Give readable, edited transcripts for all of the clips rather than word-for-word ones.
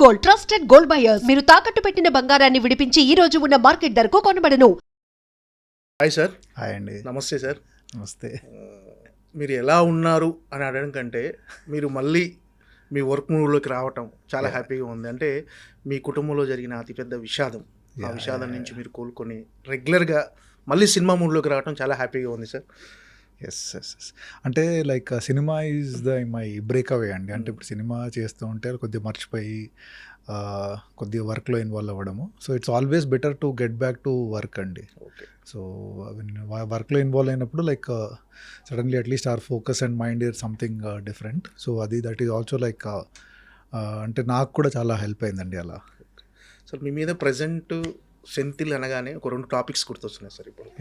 Gold, trusted gold buyers. మీరు తాకట్టు పెట్టిన బంగారాన్ని విడిపించి ఈ రోజు ఉన్న మార్కెట్ ధరకు కొనబడను. Hi sir. హాయ్ అండి. నమస్తే సార్. నమస్తే. మీరు ఎలా ఉన్నారు అని అడగడం కంటే మీరు మళ్ళీ మీ వర్క్ మూడ్లోకి రావటం చాలా హ్యాపీగా ఉంది. అంటే మీ కుటుంబంలో జరిగిన అతిపెద్ద విషాదం, ఆ విషాదం నుంచి మీరు కోలుకొని రెగ్యులర్గా మళ్ళీ సినిమా మూడ్లోకి రావటం చాలా హ్యాపీగా ఉంది సార్. ఎస్ ఎస్ ఎస్ అంటే like cinema is my breakaway అండి. అంటే ఇప్పుడు సినిమా చేస్తూ ఉంటే కొద్దిగా మర్చిపోయి కొద్దిగా వర్క్లో ఇన్వాల్వ్ అవ్వడము. So it's always better to get back to work అండి. ఓకే. సో వర్క్లో ఇన్వాల్వ్ అయినప్పుడు like suddenly at least our focus and mind is something different. So that is also like అంటే నాకు కూడా చాలా హెల్ప్ అయిందండి అలా. సార్ మీ మీద ప్రజెంట్ సెంతిల్ అనగానే ఒక 2 టాపిక్స్ గుర్తొస్తున్నాయి సార్. ఇప్పుడు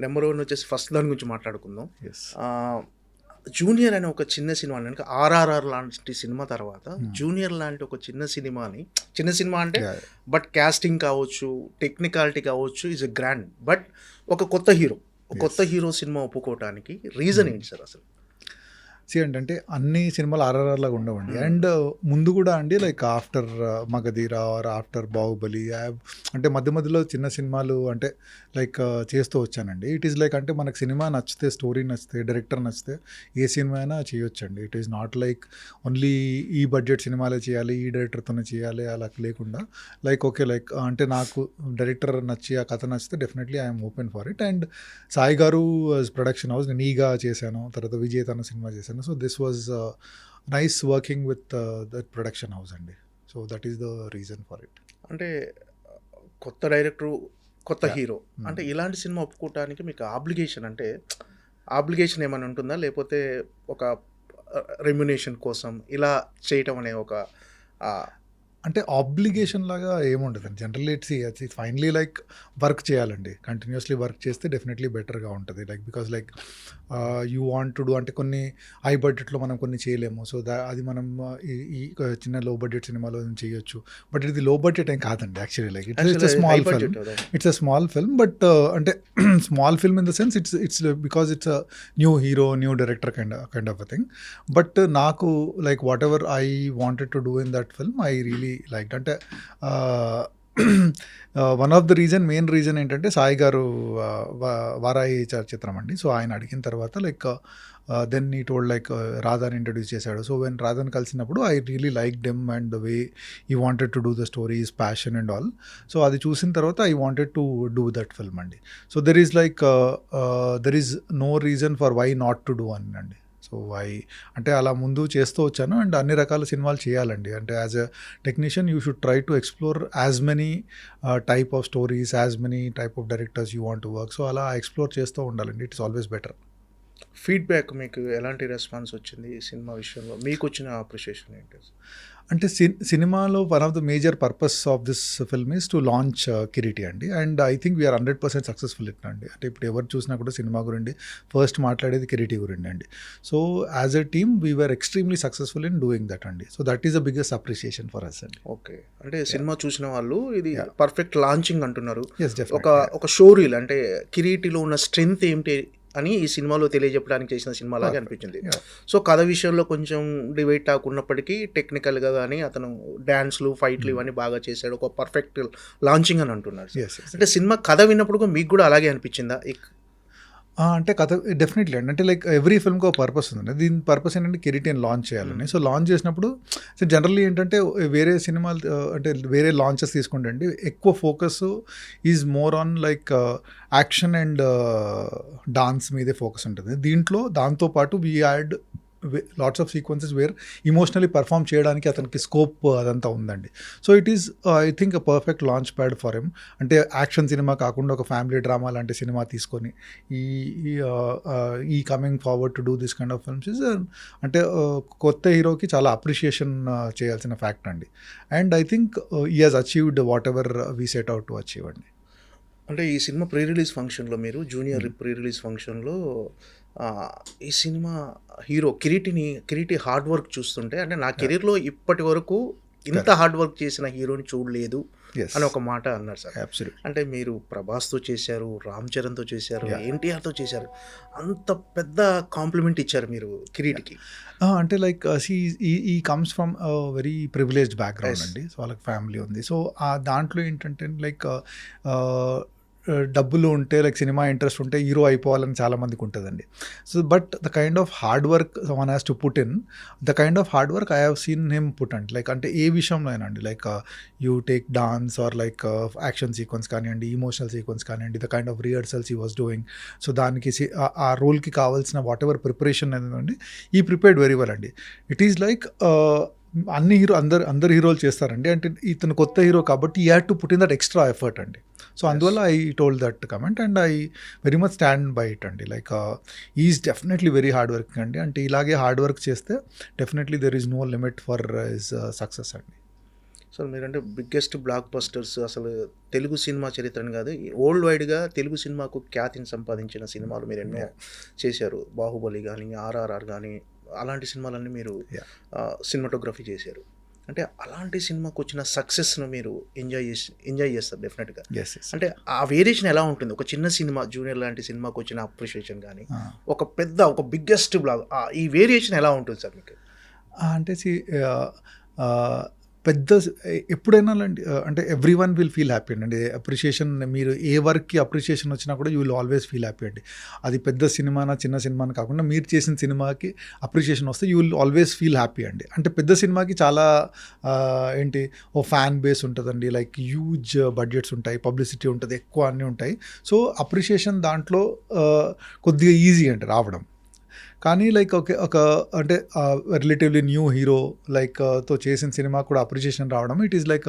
నెంబర్ 1 వచ్చేసి ఫస్ట్ దాని గురించి మాట్లాడుకుందాం. ఎస్. జూనియర్ అనే ఒక చిన్న సినిమా అంటే ఆర్ఆర్ఆర్ లాంటి సినిమా తర్వాత జూనియర్ లాంటి ఒక చిన్న సినిమా అంటే బట్ కాస్టింగ్ కావచ్చు, టెక్నికాలిటీ కావచ్చు, ఈజ్ ఎ గ్రాండ్. బట్ ఒక కొత్త హీరో సినిమా ఒప్పుకోవటానికి రీజన్ ఏంటి సార్ అసలు? అంటే అన్ని సినిమాలు ఆర్ఆర్ఆర్ లాగా ఉండవండి. అండ్ ముందు కూడా అండి like after Magadheera or after Baahubali అంటే మధ్యలో చిన్న సినిమాలు అంటే లైక్ చేస్తూ వచ్చానండి. ఇట్ ఈస్ లైక్ అంటే మనకు సినిమా నచ్చితే, స్టోరీ నచ్చితే, డైరెక్టర్ నచ్చితే ఏ సినిమా అయినా చేయొచ్చండి. It is not like only ఈ బడ్జెట్ సినిమాలే చేయాలి, ఈ డైరెక్టర్తోనే చేయాలి అలా లేకుండా లైక్ ఓకే లైక్ అంటే నాకు డైరెక్టర్ నచ్చి ఆ కథ నచ్చితే definitely I'm open for it. And Sai గారు ప్రొడక్షన్ హౌస్, నేను ఈగా చేశాను, తర్వాత విజయ్ తన సినిమా చేశాను. So this was nice working with that production house అండి. So that is the reason for it. అంటే కొత్త డైరెక్టరు, కొత్త హీరో అంటే ఇలాంటి సినిమా ఒప్పుకోవటానికి మీకు ఆబ్లిగేషన్ ఏమైనా ఉంటుందా, లేకపోతే ఒక రెమ్యునేషన్ కోసం ఇలా చేయటం అనే ఒక అంటే ఆబ్లిగేషన్ లాగా ఏముండదండి. Generally it's finally like work చేయాలండి. కంటిన్యూస్లీ వర్క్ చేస్తే డెఫినెట్లీ బెటర్గా ఉంటుంది. Like because like you want to do అంటే కొన్ని హై బడ్జెట్లో మనం కొన్ని చేయలేము. సో అది మనం ఈ చిన్న లో బడ్జెట్ సినిమాలో చేయొచ్చు. బట్ ఇది లో బడ్జెట్ ఏం కాదండి actually. Like it's a small film but అంటే small film in the sense it's because it's a new hero, new director kind of a thing. But నాకు like whatever I wanted to do in that film I really like. అంటే one of the main reason ఏంటంటే సాయి గారు వారాయి చిత్రం అండి. So ఆయన అడిగిన తర్వాత like then he told like రాధాని ఇంట్రడ్యూస్ చేశాడు. సో వెన్ రాధాని కలిసినప్పుడు I really like them and the way he wanted to do the story, is passion and all. So అది చూసిన తర్వాత I wanted to do that film అండి. So there is no reason for why not to do అని అండి. So అంటే అలా ముందు చేస్తూ వచ్చాను. అండ్ అన్ని రకాల సినిమాలు చేయాలండి. అంటే as a technician you should try to explore as many type of stories, as many type of directors you want to work. So అలా ఎక్స్ప్లోర్ చేస్తూ ఉండాలండి. It's always better. ఫీడ్బ్యాక్ మీకు ఎలాంటి రెస్పాన్స్ వచ్చింది ఈ సినిమా విషయంలో? మీకు వచ్చిన అప్రిషియేషన్ ఏంటి? అంటే సినిమాలో one of the major purpose of this film is to launch Kireeti అండి. And I think we are 100% successful అండి. అంటే ఇప్పుడు ఎవరు చూసినా కూడా సినిమా గురించి ఫస్ట్ మాట్లాడేది కిరీటి గురించి అండి. So as a team we are extremely successful in doing that అండి. So that is the biggest appreciation for us అండి. ఓకే. అంటే సినిమా చూసిన వాళ్ళు ఇది పర్ఫెక్ట్ లాంచింగ్ అంటున్నారు. ఒక షో రీల్ అంటే కిరీటిలో ఉన్న స్ట్రెంగ్త్ ఏంటి అని ఈ సినిమాలో తెలియజెప్పడానికి చేసిన సినిమా లాగా అనిపించింది. సో కథ విషయంలో కొంచెం డివైడ్ టాక్ ఉన్నప్పటికీ టెక్నికల్గా కానీ అతను డ్యాన్స్లు, ఫైట్లు ఇవన్నీ బాగా చేశాడు. ఒక పర్ఫెక్ట్ లాంచింగ్ అని అంటున్నారు. అంటే సినిమా కథ విన్నప్పుడు మీకు కూడా అలాగే అనిపించిందా? అంటే కథ డెఫినెట్లీ అండి. అంటే లైక్ ఎవ్రీ ఫిల్మ్కి ఒక పర్పస్ ఉంది. దీని పర్పస్ ఏంటంటే కిరీటిని లాంచ్ చేయాలని. సో లాంచ్ చేసినప్పుడు జనరల్లీ ఏంటంటే వేరే సినిమాలు అంటే వేరే లాంచెస్ తీసుకుంటే అండి ఎక్కువ focus is more on like action and dance మీదే ఫోకస్ ఉంటుంది. దీంట్లో దాంతోపాటు we add lots of sequences where emotionally perform చేయడానికి అతనికి స్కోప్ అదంతా ఉందండి. So it is I think a perfect launch pad for him. అంటే యాక్షన్ సినిమా కాకుండా ఒక ఫ్యామిలీ డ్రామా లాంటి సినిమా తీసుకొని ఈ coming forward to do this kind of films is అంటే కొత్త హీరోకి చాలా అప్రిషియేషన్ చేయాల్సిన ఫ్యాక్ట్ అండి. And I think he has achieved what ever we set out to achieve అండి. అంటే ఈ సినిమా ప్రీ రిలీజ్ ఫంక్షన్లో మీరు జూనియర్ ప్రీ రిలీజ్ ఫంక్షన్లో ఈ cinema hero Kireeti hard work చూస్తుంటే అంటే నా కెరీర్లో ఇప్పటి వరకు ఇంత హార్డ్ వర్క్ చేసిన హీరోని చూడలేదు Yes. అని ఒక మాట అన్నారు సార్. Absolutely. అంటే మీరు ప్రభాస్తో చేశారు, రామ్ చరణ్తో చేశారు, ఎన్టీఆర్తో చేశారు, అంత పెద్ద కాంప్లిమెంట్ ఇచ్చారు మీరు కిరీటికి. అంటే like he comes from very privileged background అండి. సో వాళ్ళకి ఫ్యామిలీ ఉంది. సో దాంట్లో ఏంటంటే లైక్ డబ్బులు ఉంటే లైక్ సినిమా ఇంట్రెస్ట్ ఉంటే హీరో అయిపోవాలని చాలా మందికి ఉంటుందండి. So but the kind of hard work one has to put in, the kind of hard work I have seen him put అండి. లైక్ అంటే ఏ విషయంలో అయినా అండి, like you take dance or like action sequence కానివ్వండి, emotional sequence కానివ్వండి, the kind of rehearsals he was doing. So దానికి ఆ రోల్కి కావాల్సిన వాట్ ఎవర్ ప్రిపరేషన్ అనేది ఈ ప్రిపేర్డ్ వెరీ వెల్ అండి. ఇట్ ఈస్ లైక్ అందరు హీరోలు చేస్తారండి. అంటే ఇతను కొత్త హీరో కాబట్టి he had to put in that extra effort అండి. సో అందువల్ల I told that comment and I very much stand by it అండి. Like is definitely very hard working అండి. అంటే ఇలాగే హార్డ్ వర్క్ చేస్తే definitely there is no limit for his success అండి. So మీరంటే biggest blockbusters అసలు Telugu cinema చరిత్రని కాదు, వరల్డ్ వైడ్గా తెలుగు సినిమాకు ఖ్యాతిని సంపాదించిన సినిమాలు మీరు ఎన్నో చేశారు. బాహుబలి కానీ, ఆర్ఆర్ఆర్ కానీ, అలాంటి సినిమాలన్నీ మీరు సినిమాటోగ్రఫీ చేశారు. అంటే అలాంటి సినిమాకు వచ్చిన సక్సెస్ను మీరు ఎంజాయ్ చేస్తారు డెఫినెట్గా. అంటే ఆ వేరియేషన్ ఎలా ఉంటుంది? ఒక చిన్న సినిమా జూనియర్ లాంటి సినిమాకు వచ్చిన అప్రిషియేషన్ కానీ, ఒక బిగ్గెస్ట్ బ్లాగ్, ఈ వేరియేషన్ ఎలా ఉంటుంది సార్ మీకు? అంటే పెద్ద ఎప్పుడైనా అంటే every one will feel happy అండి. అప్రిషియేషన్, మీరు ఏ వర్క్కి అప్రిషియేషన్ వచ్చినా కూడా you will always feel happy అండి. అది పెద్ద సినిమానా చిన్న సినిమానా కాకుండా మీరు చేసిన సినిమాకి అప్రిషియేషన్ వస్తే you will always feel happy అండి. అంటే పెద్ద సినిమాకి చాలా ఓ ఫ్యాన్ బేస్ ఉంటుందండి, లైక్ హ్యూజ్ బడ్జెట్స్ ఉంటాయి, పబ్లిసిటీ ఉంటుంది, ఎక్కువ అన్నీ ఉంటాయి. సో అప్రిషియేషన్ దాంట్లో కొద్దిగా ఈజీ అండి రావడం. కానీ లైక్ ఒక అంటే రిలేటివ్లీ న్యూ హీరో లైక్ తో చేసిన సినిమా కూడా అప్రిషియేషన్ రావడం, ఇట్ ఈస్ లైక్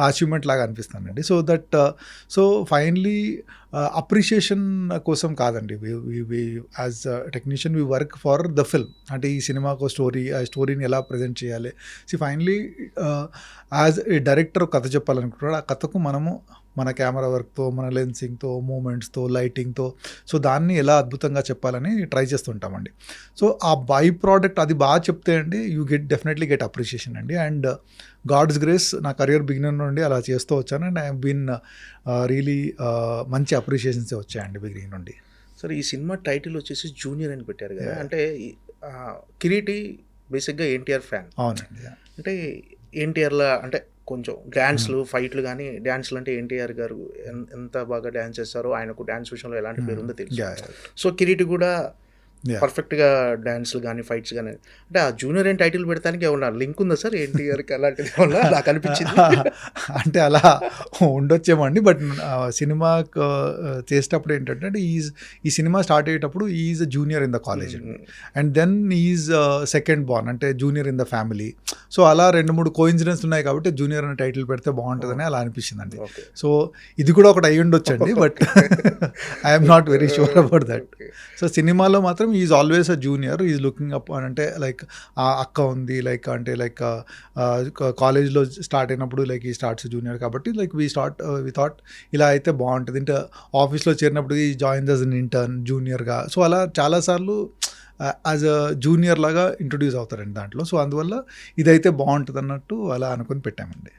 అచీవ్మెంట్ లాగా అనిపిస్తుందండి. సో ఫైనలీ అప్రిషియేషన్ కోసం కాదండి, as technician we work for the film. అంటే ఈ సినిమాకు ఆ స్టోరీని ఎలా ప్రజెంట్ చేయాలి. ఫైనలీ యాజ్ ఏ డైరెక్టర్ కథ చెప్పాలనుకుంటున్నాడు, ఆ కథకు మనము మన కెమెరా వర్క్తో, మన లెన్సింగ్తో, మూమెంట్స్తో, లైటింగ్తో, సో దాన్ని ఎలా అద్భుతంగా చెప్పాలని ట్రై చేస్తుంటామండి. సో ఆ బై ప్రోడక్ట్ అది బాగా చెప్తే అండి యూ డెఫినెట్లీ గెట్ అప్రిషియేషన్ అండి. అండ్ గాడ్స్ గ్రేస్ నా కెరియర్ బిగినింగ్ నుండి అలా చేస్తూ వచ్చాను. అండ్ ఐ బీన్ రియలీ మంచి అప్రిషియేషన్స్ వచ్చాయండి బిగినింగ్ నుండి. సరే, ఈ సినిమా టైటిల్ వచ్చేసి జూనియర్ అని పెట్టారు కదా, అంటే కిరీటి బేసిక్గా ఎన్టీఆర్ ఫ్యాన్. అవునండి. అంటే ఎన్టీఆర్లా అంటే కొంచెం డ్యాన్స్లు, ఫైట్లు కానీ, డ్యాన్స్లు అంటే ఎన్టీఆర్ గారు ఎంత బాగా డ్యాన్స్ చేస్తారో, ఆయనకు డ్యాన్స్ విషయంలో ఎలాంటి పేరు ఉందో తెలుసు. సో కిరీటి కూడా పర్ఫెక్ట్గా డ్యాన్స్లు కానీ, ఫైట్స్ కానీ, అంటే ఆ జూనియర్ అని టైటిల్ పెడతానికి ఏమన్నా లింక్ ఉందా సార్ ఎన్టీఆర్కి? అలాంటిది ఏమన్నా నాకు అనిపించింది. అంటే అలా ఉండొచ్చేమో అండి. బట్ సినిమాకు చేసేటప్పుడు ఏంటంటే ఈ సినిమా స్టార్ట్ అయ్యేటప్పుడు is a junior in the college and then is second born, అంటే junior in the family. So అలా 2-3 కోఇన్సిడెన్స్ ఉన్నాయి కాబట్టి జూనియర్ అనే టైటిల్ పెడితే బాగుంటుందని అలా అనిపించిందండి. సో ఇది కూడా ఒకటి అయ్యి ఉండొచ్చండి, but I'm not very sure about that. So సినిమాలో మాత్రం is always a junior, is looking up అంటే లైక్ ఆ అక్క ఉంది, లైక్ అంటే లైక్ కాలేజ్లో స్టార్ట్ అయినప్పుడు లైక్ ఈ స్టార్ట్స్ జూనియర్ కాబట్టి లైక్ వి థాట్ ఇలా అయితే బాగుంటుంది. అంటే ఆఫీస్లో చేరినప్పుడు he join as an intern జూనియర్గా. సో అలా చాలాసార్లు యాజ్ అ జూనియర్ లాగా ఇంట్రొడ్యూస్ అవుతారండి దాంట్లో. సో అందువల్ల ఇదైతే బాగుంటుంది అన్నట్టు అలా అనుకుని పెట్టామండి.